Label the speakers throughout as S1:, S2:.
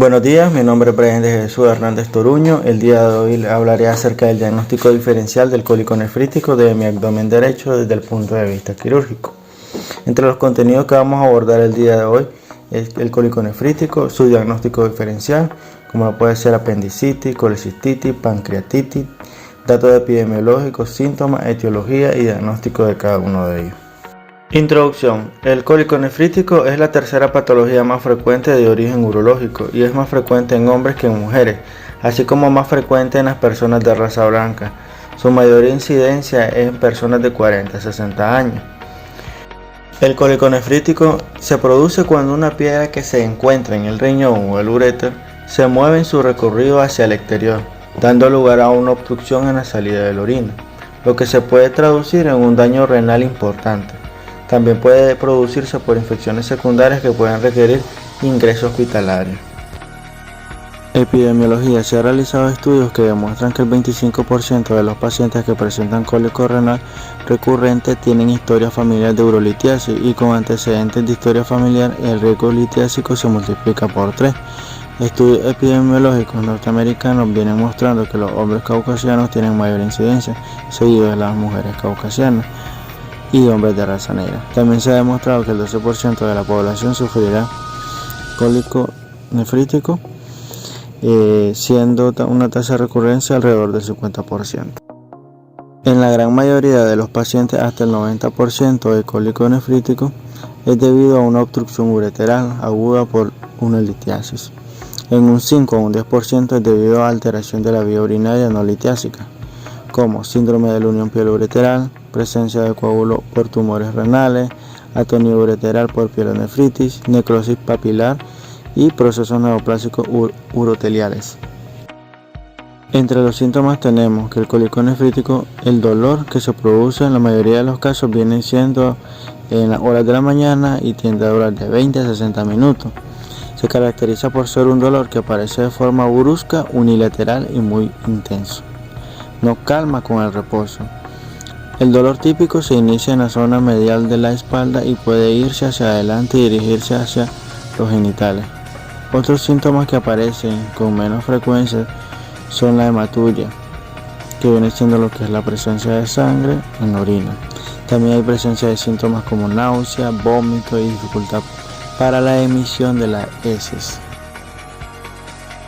S1: Buenos días, mi nombre es Brian de Jesús Hernández Toruño. El día de hoy hablaré acerca del diagnóstico diferencial del cólico nefrítico de mi abdomen derecho desde el punto de vista quirúrgico. Entre los contenidos que vamos a abordar el día de hoy es el cólico nefrítico, su diagnóstico diferencial, como puede ser apendicitis, colecistitis, pancreatitis, datos epidemiológicos, síntomas, etiología y diagnóstico de cada uno de ellos. Introducción. El cólico nefrítico es la tercera patología más frecuente de origen urológico y es más frecuente en hombres que en mujeres, así como más frecuente en las personas de raza blanca. Su mayor incidencia es en personas de 40 a 60 años. El cólico nefrítico se produce cuando una piedra que se encuentra en el riñón o el uréter se mueve en su recorrido hacia el exterior, dando lugar a una obstrucción en la salida de la orina, lo que se puede traducir en un daño renal importante. También puede producirse por infecciones secundarias que pueden requerir ingreso hospitalario. Epidemiología. Se han realizado estudios que demuestran que el 25% de los pacientes que presentan cólico renal recurrente tienen historia familiar de urolitiasis y con antecedentes de historia familiar el riesgo litiásico se multiplica por 3. Estudios epidemiológicos norteamericanos vienen mostrando que los hombres caucasianos tienen mayor incidencia, seguido de las mujeres caucasianas y hombres de raza negra. También se ha demostrado que el 12% de la población sufrirá cólico nefrítico, siendo una tasa de recurrencia alrededor del 50%. En la gran mayoría de los pacientes, hasta el 90% de cólico nefrítico es debido a una obstrucción ureteral aguda por una litiasis. En un 5 a un 10% es debido a alteración de la vía urinaria no litiásica, como síndrome de la unión pielo-ureteral, presencia de coágulo por tumores renales, atonía ureteral por pielonefritis, necrosis papilar y procesos neoplásicos uroteliales. Entre los síntomas tenemos que el cólico nefrítico, el dolor que se produce en la mayoría de los casos viene siendo en las horas de la mañana y tiende a durar de 20 a 60 minutos. Se caracteriza por ser un dolor que aparece de forma brusca, unilateral y muy intenso. No calma con el reposo. El dolor típico se inicia en la zona medial de la espalda y puede irse hacia adelante y dirigirse hacia los genitales. Otros síntomas que aparecen con menos frecuencia son la hematuria, que viene siendo lo que es la presencia de sangre en la orina. También hay presencia de síntomas como náusea, vómito y dificultad para la emisión de las heces.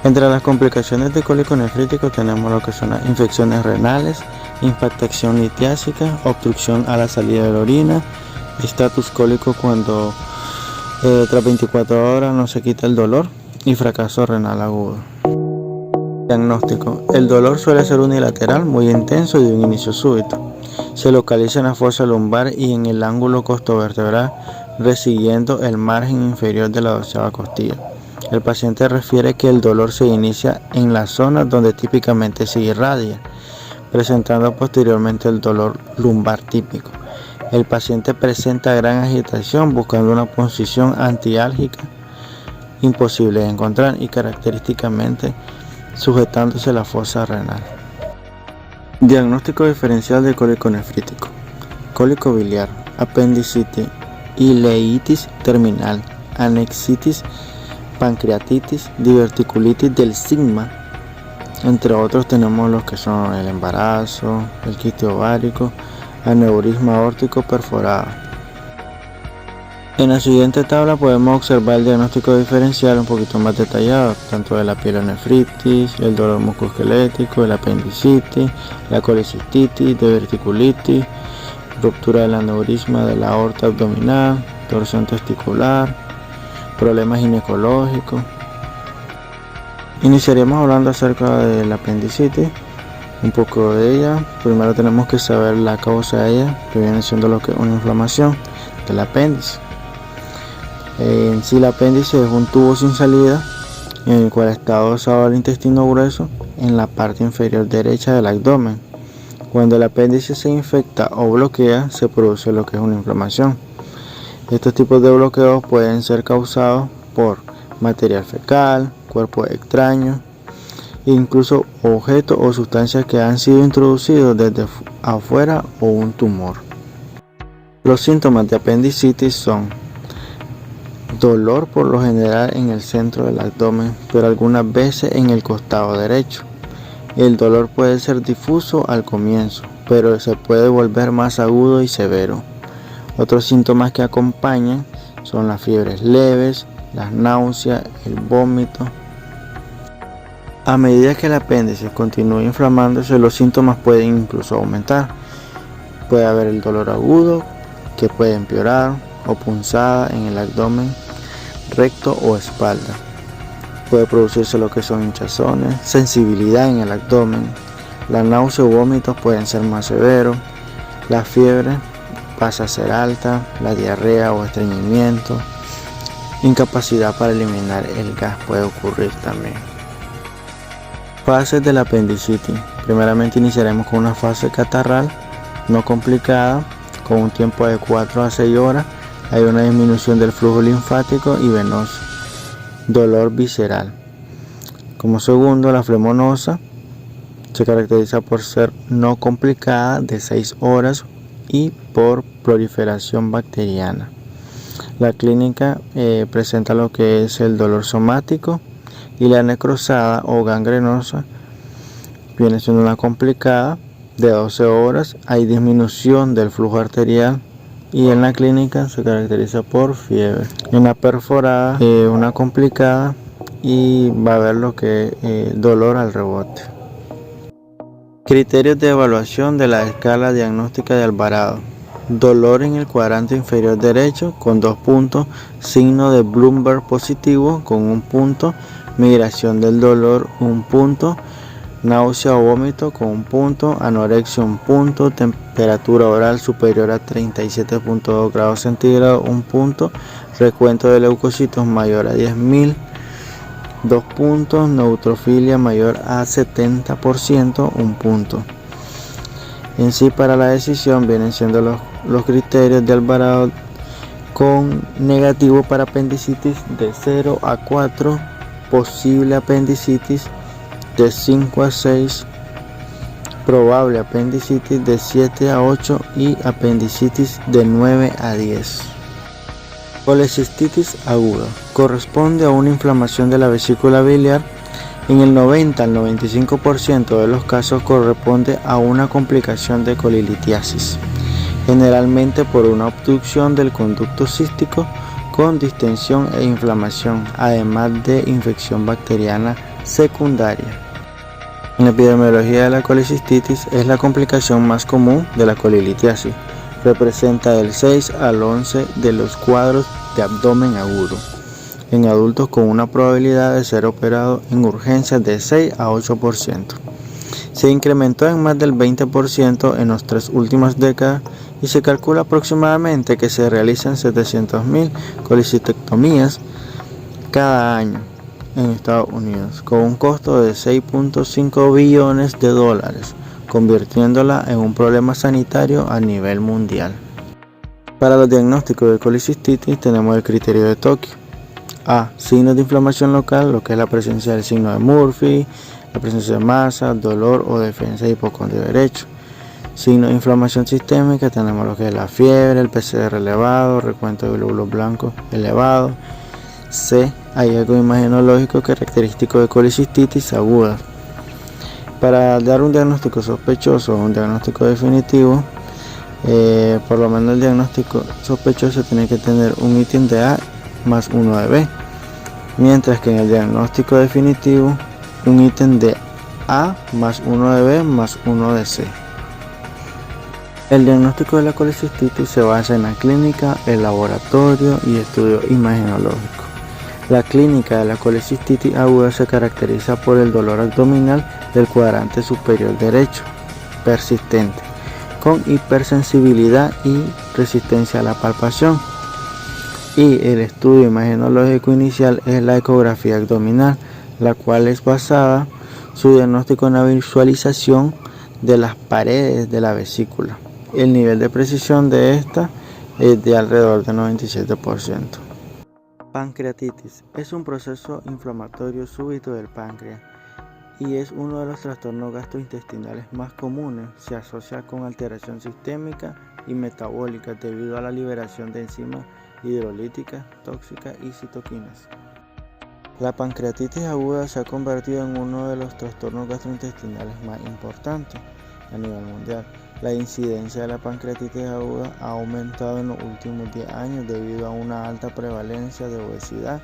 S1: Entre las complicaciones de cólico nefrítico tenemos lo que son las infecciones renales, impactación litiásica, obstrucción a la salida de la orina, estatus cólico cuando tras 24 horas no se quita el dolor y fracaso renal agudo. Diagnóstico. El dolor suele ser unilateral, muy intenso y de un inicio súbito. Se localiza en la fosa lumbar y en el ángulo costovertebral, resiguiendo el margen inferior de la 12ª costilla. El paciente refiere que el dolor se inicia en la zona donde típicamente se irradia, presentando posteriormente el dolor lumbar típico. El paciente presenta gran agitación buscando una posición antiálgica imposible de encontrar y característicamente sujetándose a la fosa renal. Diagnóstico diferencial de cólico nefrítico. Cólico biliar, apendicitis, ileitis terminal, anexitis, pancreatitis, diverticulitis del sigma. Entre otros tenemos los que son el embarazo, el quiste ovárico, aneurisma aórtico perforado. En la siguiente tabla podemos observar el diagnóstico diferencial un poquito más detallado, tanto de la pielonefritis, el dolor musculoesquelético, el apendicitis, la colecistitis, diverticulitis, ruptura del aneurisma de la aorta abdominal, torsión testicular, problemas ginecológicos. Iniciaríamos hablando acerca de la apendicitis, un poco de ella. Primero tenemos que saber la causa de ella, que viene siendo lo que es una inflamación del apéndice. En sí, el apéndice es un tubo sin salida en el cual está adosado al intestino grueso en la parte inferior derecha del abdomen. Cuando el apéndice se infecta o bloquea, se produce lo que es una inflamación. Estos tipos de bloqueos pueden ser causados por material fecal, cuerpos extraños, incluso objetos o sustancias que han sido introducidos desde afuera o un tumor. Los síntomas de apendicitis son Dolor por lo general en el centro del abdomen, pero algunas veces en el costado derecho. El dolor puede ser difuso al comienzo, pero se puede volver más agudo y severo. Otros síntomas que acompañan son las fiebres leves, las náuseas, el vómito. A medida que el apéndice continúa inflamándose, los síntomas pueden incluso aumentar. Puede haber el dolor agudo, que puede empeorar, o punzada en el abdomen, recto o espalda. Puede producirse lo que son hinchazones, sensibilidad en el abdomen. La náusea o vómitos pueden ser más severos. La fiebre pasa a ser alta, la diarrea o estreñimiento. Incapacidad para eliminar el gas puede ocurrir también. Fases de la apendicitis. Primeramente iniciaremos con una fase catarral no complicada, con un tiempo de 4 a 6 horas. Hay una disminución del flujo linfático y venoso. Dolor visceral. Como segundo, la flemonosa se caracteriza por ser no complicada de 6 horas y por proliferación bacteriana. La clínica presenta lo que es el dolor somático, y la necrosada o gangrenosa viene siendo una complicada de 12 horas. Hay disminución del flujo arterial y en la clínica se caracteriza por fiebre. En la perforada una complicada y va a haber lo que es dolor al rebote. Criterios de evaluación de la escala diagnóstica de Alvarado. Dolor en el cuadrante inferior derecho con 2 puntos, signo de Bloomberg positivo con 1 punto, migración del dolor 1 punto, náusea o vómito con 1 punto, anorexia 1 punto, temperatura oral superior a 37.2 grados centígrados 1 punto, recuento de leucocitos mayor a 10.000 2 puntos, neutrofilia mayor a 70% 1 punto. En sí, para la decisión vienen siendo los criterios de Alvarado con negativo para apendicitis de 0 a 4, posible apendicitis de 5 a 6, probable apendicitis de 7 a 8 y apendicitis de 9 a 10. Colecistitis aguda. Corresponde a una inflamación de la vesícula biliar. En el 90 al 95% de los casos corresponde a una complicación de colilitiasis, generalmente por una obstrucción del conducto cístico con distensión e inflamación, además de infección bacteriana secundaria. En la epidemiología de la colicistitis es la complicación más común de la colilitiasis. Representa del 6 al 11 de los cuadros de abdomen agudo en adultos, con una probabilidad de ser operado en urgencias de 6 a 8%. Se incrementó en más del 20% en las 3 últimas décadas y se calcula aproximadamente que se realizan 700.000 colecistectomías cada año en Estados Unidos, con un costo de 6.5 billones de dólares, convirtiéndola en un problema sanitario a nivel mundial. Para los diagnósticos de colicistitis tenemos el criterio de Tokio. A. Signos de inflamación local, lo que es la presencia del signo de Murphy, la presencia de masa, dolor o defensa de hipocondrio derecho. Signos de inflamación sistémica tenemos lo que es la fiebre, el PCR elevado, recuento de glóbulos blancos elevado. C. Hallazgo imagenológico característico de colicistitis aguda. Para dar un diagnóstico sospechoso o un diagnóstico definitivo, por lo menos el diagnóstico sospechoso tiene que tener un ítem de A más 1 de B, mientras que en el diagnóstico definitivo un ítem de A más 1 de B más 1 de C. El diagnóstico de la colicistitis se basa en la clínica, el laboratorio y estudio imagenológico. La clínica de la colicistitis aguda se caracteriza por el dolor abdominal del cuadrante superior derecho, persistente, con hipersensibilidad y resistencia a la palpación. Y el estudio imagenológico inicial es la ecografía abdominal, la cual es basada su diagnóstico en la visualización de las paredes de la vesícula. El nivel de precisión de esta es de alrededor del 97%. Pancreatitis es un proceso inflamatorio súbito del páncreas y es uno de los trastornos gastrointestinales más comunes. Se asocia con alteración sistémica y metabólica debido a la liberación de enzimas hidrolíticas, tóxicas y citoquinas. La pancreatitis aguda se ha convertido en uno de los trastornos gastrointestinales más importantes a nivel mundial. La incidencia de la pancreatitis aguda ha aumentado en los últimos 10 años debido a una alta prevalencia de obesidad,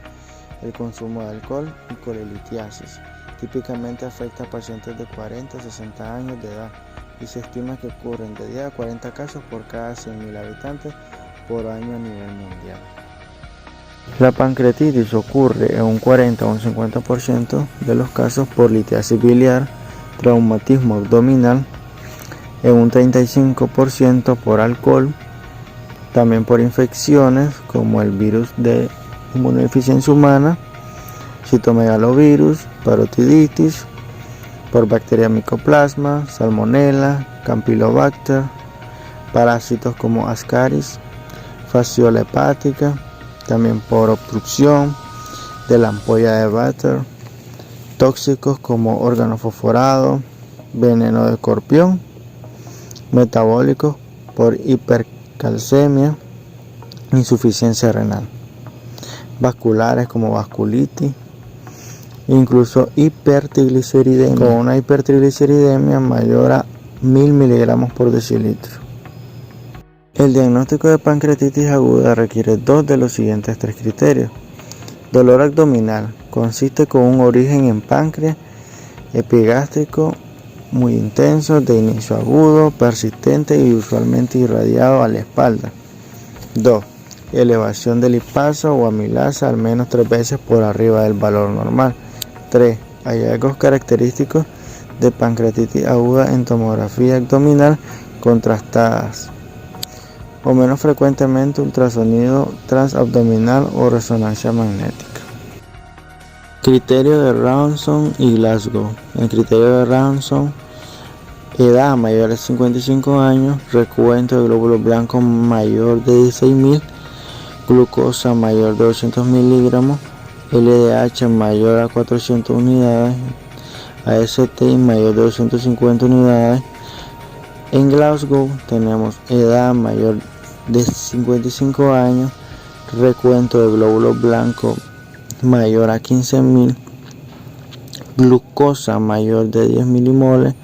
S1: el consumo de alcohol y colelitiasis. Típicamente afecta a pacientes de 40 a 60 años de edad y se estima que ocurren de 10 a 40 casos por cada 100.000 habitantes por año a nivel mundial. La pancreatitis ocurre en un 40 o un 50% de los casos por litiasis biliar, traumatismo abdominal, en un 35% por alcohol, también por infecciones como el virus de inmunodeficiencia humana, citomegalovirus, parotiditis, por bacteria mycoplasma, salmonella, campylobacter, parásitos como ascaris, fasciola hepática, también por obstrucción de la ampolla de Vater, tóxicos como órgano fosforado, veneno de escorpión, metabólicos por hipercalcemia, insuficiencia renal, vasculares como vasculitis, incluso hipertrigliceridemia, con una hipertrigliceridemia mayor a 1000 miligramos por decilitro. El diagnóstico de pancreatitis aguda requiere dos de los siguientes 3 criterios. Dolor abdominal, consiste con un origen en páncreas, epigástrico muy intenso, de inicio agudo, persistente y usualmente irradiado a la espalda. 2. Elevación de lipasa o amilasa al menos 3 veces por arriba del valor normal. 3. Hallazgos característicos de pancreatitis aguda en tomografía abdominal contrastadas, o menos frecuentemente ultrasonido transabdominal o resonancia magnética. Criterio de Rawson y Glasgow. El criterio de Rawson: edad mayor de 55 años, recuento de glóbulos blancos mayor de 16.000, glucosa mayor de 200 miligramos, LDH mayor a 400 unidades, AST mayor de 250 unidades. En Glasgow tenemos edad mayor de 55 años, recuento de glóbulos blancos mayor a 15.000, glucosa mayor de 10 milimoles,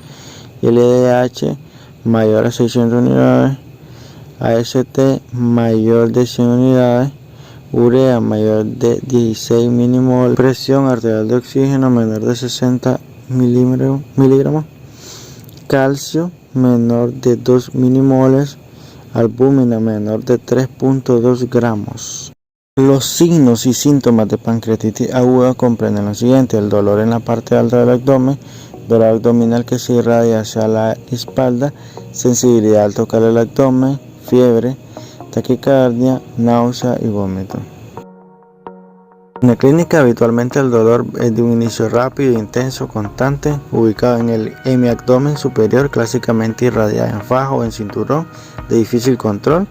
S1: LDH mayor a 600 unidades, AST mayor de 100 unidades, urea mayor de 16 milimoles, presión arterial de oxígeno menor de 60 miligramos, calcio menor de 2 milimoles, albúmina menor de 3.2 gramos. Los signos y síntomas de pancreatitis aguda comprenden lo siguiente: el dolor en la parte alta del abdomen, dolor abdominal que se irradia hacia la espalda, sensibilidad al tocar el abdomen, fiebre, taquicardia, náusea y vómito. En la clínica habitualmente el dolor es de un inicio rápido, intenso, constante, ubicado en el hemiabdomen superior, clásicamente irradiado en faja o en cinturón, de difícil control.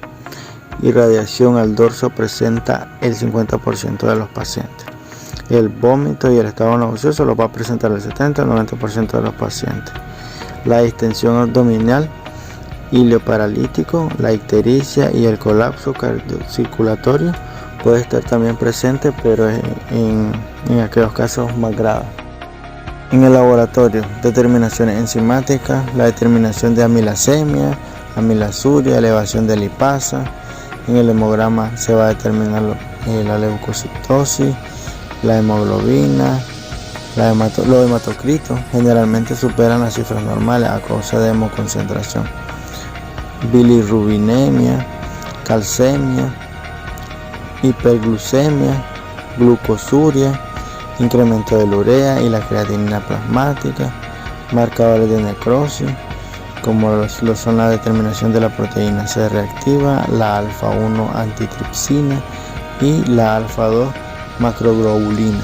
S1: Irradiación al dorso presenta el 50% de los pacientes. El vómito y el estado nauseoso lo va a presentar el 70 al 90% de los pacientes. La distensión abdominal, ilioparalítico, la ictericia y el colapso cardiocirculatorio puede estar también presente, pero en aquellos casos más graves. En el laboratorio, determinaciones enzimáticas, la determinación de amilasemia, amilasuria, elevación de lipasa. En el hemograma se va a determinar la leucocitosis, la hemoglobina, los hematocritos generalmente superan las cifras normales a causa de hemoconcentración. Bilirrubinemia, calcemia, hiperglucemia, glucosuria, incremento de la urea y la creatinina plasmática, marcadores de necrosis, como lo son la determinación de la proteína C reactiva, la alfa-1 antitripsina y la alfa-2 macroglobulina.